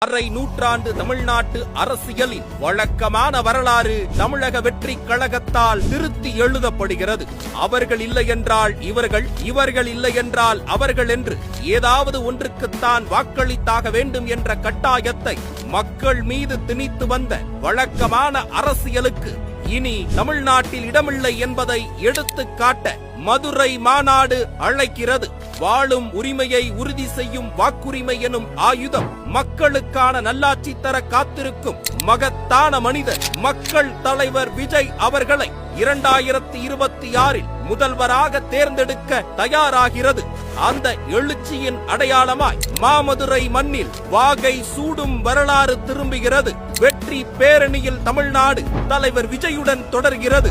அரை நூற்றாண்டு தமிழ்நாட்டு அரசியலில் வழக்கமான வரலாறு தமிழக வெற்றி கழகத்தால் திருத்தி எழுதப்படுகிறது. அவர்கள் இல்லை என்றால் இவர்கள், இவர்கள் இல்லை என்றால் அவர்கள் என்று ஏதாவது ஒன்றுக்குத்தான் வாக்களித்தாக வேண்டும் என்ற கட்டாயத்தை மக்கள் மீது திணித்து வந்த வழக்கமான அரசியலுக்கு இனி தமிழ்நாட்டில் இடமில்லை என்பதை எடுத்துக் காட்ட மதுரை மாநாடு அழைக்கிறது. வாழும் உரிமையை உறுதி செய்யும் வாக்குரிமை எனும் ஆயுதம் மக்களுக்கான நல்லாட்சி தர காத்திருக்கும் மகத்தான மனிதர் மக்கள் தலைவர் விஜய் அவர்களை 2026 முதல்வராக தேர்ந்தெடுக்க தயாராகிறது. அந்த எழுச்சியின் அடையாளமாய் மாமதுரை மண்ணில் வாகை சூடும் வரலாறு திரும்புகிறது. வெற்றி பேரணியில் தமிழ்நாடு தலைவர் விஜயுடன் தொடர்கிறது.